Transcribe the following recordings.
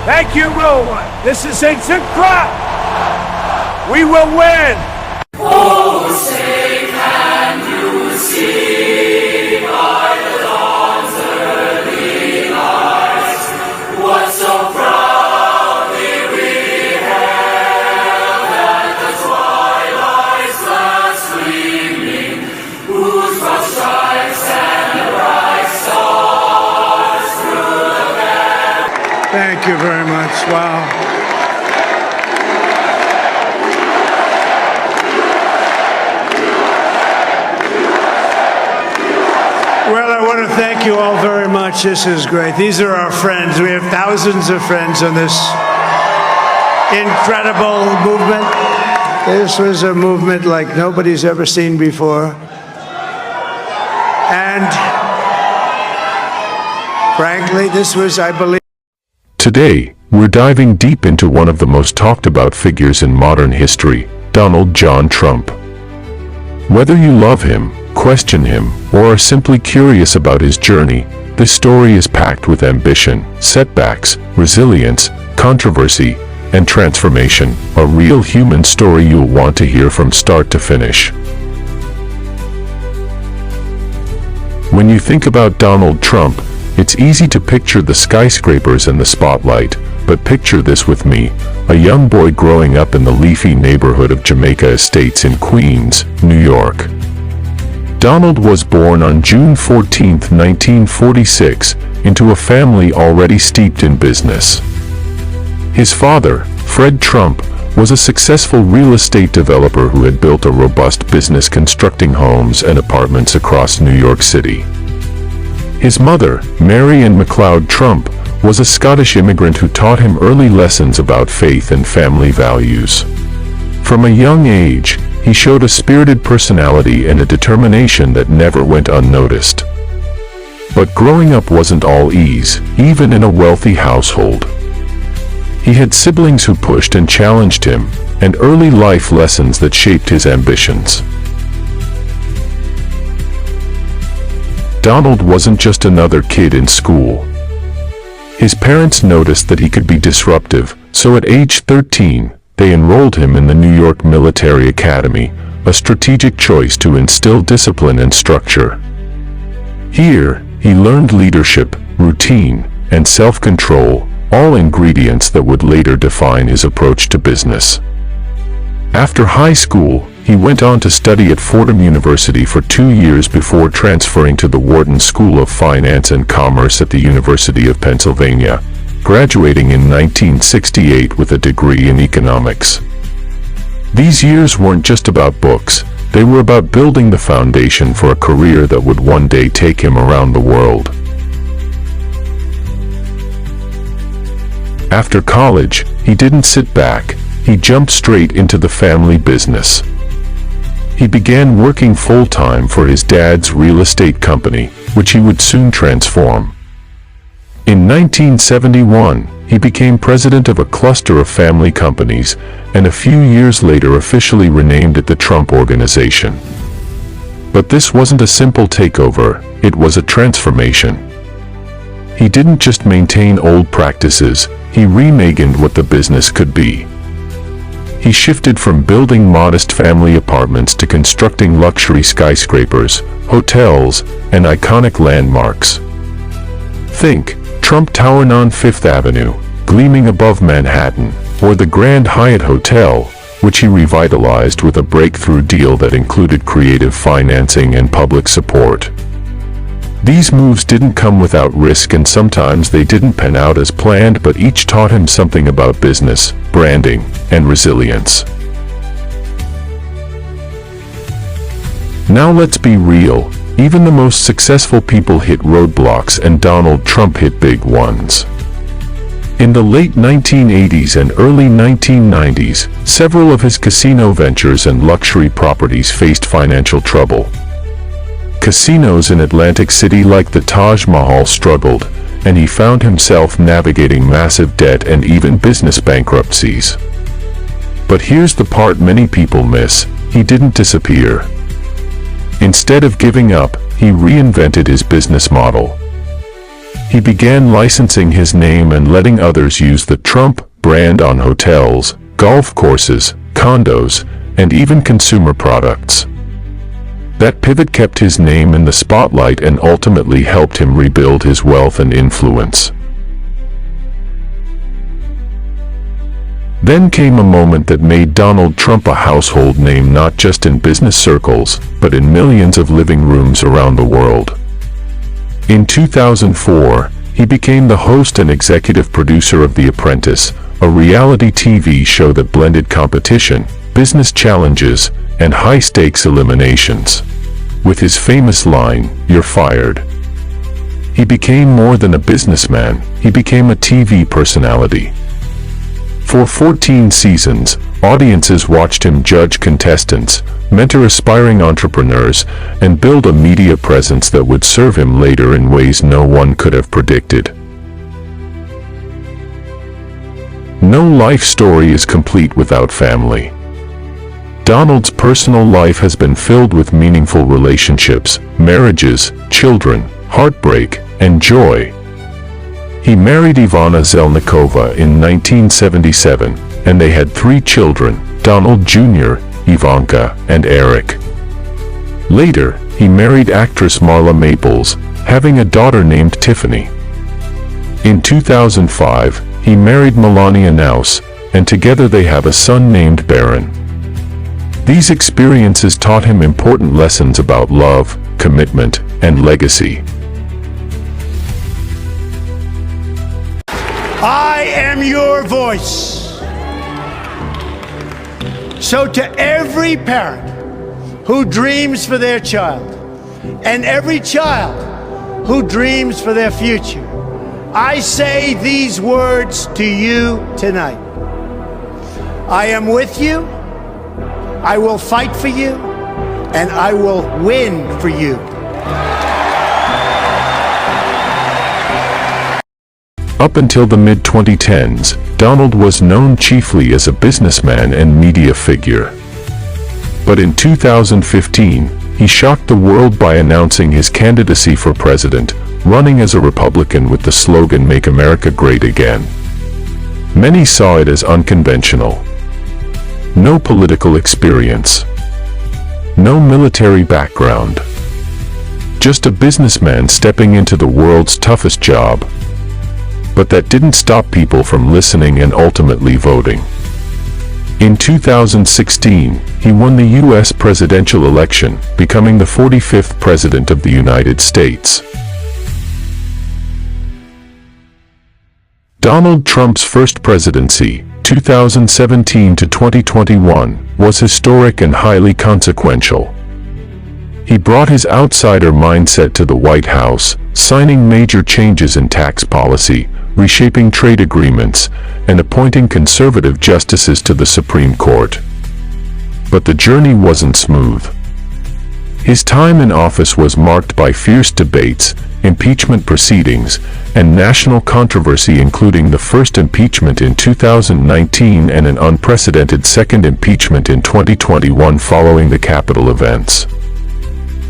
Thank you, Rowan. This is instant crop. We will win. Oh, say can you see by the dawn's early light what so proudly we hailed at the twilight's last gleaming, whose broad stripes and bright stars through the land. Thank you very much. Wow. Well, I want to thank you all very much. This is great. These are our friends. We have thousands of friends in this incredible movement. This was a movement like nobody's ever seen before. And frankly, this was, I believe... Today, we're diving deep into one of the most talked about figures in modern history, Donald John Trump. Whether you love him, question him, or are simply curious about his journey, this story is packed with ambition, setbacks, resilience, controversy, and transformation, a real human story you'll want to hear from start to finish. When you think about Donald Trump, it's easy to picture the skyscrapers and the spotlight, but picture this with me, a young boy growing up in the leafy neighborhood of Jamaica Estates in Queens, New York. Donald was born on June 14, 1946, into a family already steeped in business. His father, Fred Trump, was a successful real estate developer who had built a robust business constructing homes and apartments across New York City. His mother, Mary Ann MacLeod Trump, was a Scottish immigrant who taught him early lessons about faith and family values. From a young age, he showed a spirited personality and a determination that never went unnoticed. But growing up wasn't all ease, even in a wealthy household. He had siblings who pushed and challenged him, and early life lessons that shaped his ambitions. Donald wasn't just another kid in school. His parents noticed that he could be disruptive, so at age 13, they enrolled him in the New York Military Academy, a strategic choice to instill discipline and structure. Here, he learned leadership, routine, and self-control, all ingredients that would later define his approach to business. After high school, he went on to study at Fordham University for 2 years before transferring to the Wharton School of Finance and Commerce at the University of Pennsylvania, graduating in 1968 with a degree in economics. These years weren't just about books, they were about building the foundation for a career that would one day take him around the world. After college, he didn't sit back, he jumped straight into the family business. He began working full-time for his dad's real estate company, which he would soon transform. In 1971, he became president of a cluster of family companies, and a few years later officially renamed it the Trump Organization. But this wasn't a simple takeover, it was a transformation. He didn't just maintain old practices, he reimagined what the business could be. He shifted from building modest family apartments to constructing luxury skyscrapers, hotels, and iconic landmarks. Think Trump Tower on Fifth Avenue, gleaming above Manhattan, or the Grand Hyatt Hotel, which he revitalized with a breakthrough deal that included creative financing and public support. These moves didn't come without risk, and sometimes they didn't pan out as planned, but each taught him something about business, branding, and resilience. Now let's be real, even the most successful people hit roadblocks, and Donald Trump hit big ones. In the late 1980s and early 1990s, several of his casino ventures and luxury properties faced financial trouble. Casinos in Atlantic City like the Taj Mahal struggled, and he found himself navigating massive debt and even business bankruptcies. But here's the part many people miss: he didn't disappear. Instead of giving up, he reinvented his business model. he began licensing his name and letting others use the Trump brand on hotels, golf courses, condos, and even consumer products. That pivot kept his name in the spotlight and ultimately helped him rebuild his wealth and influence. Then came a moment that made Donald Trump a household name not just in business circles, but in millions of living rooms around the world. In 2004, he became the host and executive producer of The Apprentice, a reality TV show that blended competition, business challenges, and high-stakes eliminations. With his famous line, "You're fired," he became more than a businessman, he became a TV personality. For 14 seasons, audiences watched him judge contestants, mentor aspiring entrepreneurs, and build a media presence that would serve him later in ways no one could have predicted. No life story is complete without family. Donald's personal life has been filled with meaningful relationships, marriages, children, heartbreak, and joy. He married Ivana Zelnikova in 1977, and they had 3 children, Donald Jr., Ivanka, and Eric. Later, he married actress Marla Maples, having a daughter named Tiffany. In 2005, he married Melania Naus, and together they have a son named Barron. These experiences taught him important lessons about love, commitment, and legacy. I am your voice. So to every parent who dreams for their child, and every child who dreams for their future, I say these words to you tonight. I am with you, I will fight for you, and I will win for you. Up until the mid-2010s, Donald was known chiefly as a businessman and media figure. But in 2015, he shocked the world by announcing his candidacy for president, running as a Republican with the slogan "Make America Great Again." Many saw it as unconventional. No political experience. No military background. Just a businessman stepping into the world's toughest job. But that didn't stop people from listening and ultimately voting. In 2016, he won the U.S. presidential election, becoming the 45th President of the United States. Donald Trump's first presidency, 2017 to 2021, was historic and highly consequential. He brought his outsider mindset to the White House, signing major changes in tax policy, reshaping trade agreements, and appointing conservative justices to the Supreme Court. But the journey wasn't smooth. His time in office was marked by fierce debates, impeachment proceedings, and national controversy, including the first impeachment in 2019 and an unprecedented second impeachment in 2021 following the Capitol events.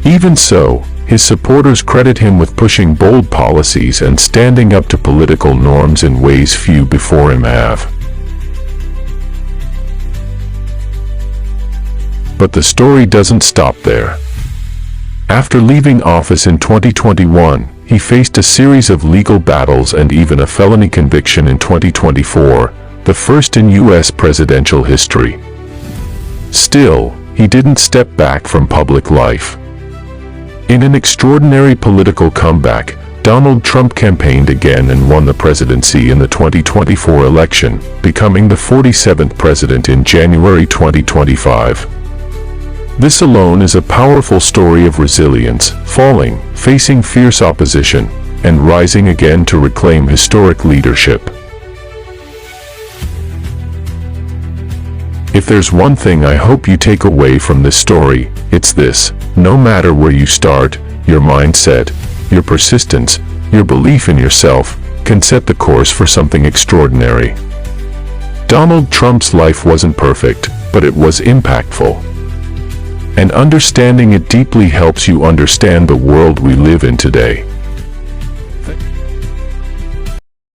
Even so, his supporters credit him with pushing bold policies and standing up to political norms in ways few before him have. But the story doesn't stop there. After leaving office in 2021, he faced a series of legal battles and even a felony conviction in 2024, the first in U.S. presidential history. Still, he didn't step back from public life. In an extraordinary political comeback, Donald Trump campaigned again and won the presidency in the 2024 election, becoming the 47th president in January 2025. This alone is a powerful story of resilience, falling, facing fierce opposition, and rising again to reclaim historic leadership. If there's one thing I hope you take away from this story, it's this: no matter where you start, your mindset, your persistence, your belief in yourself, can set the course for something extraordinary. Donald Trump's life wasn't perfect, but it was impactful. And understanding it deeply helps you understand the world we live in today.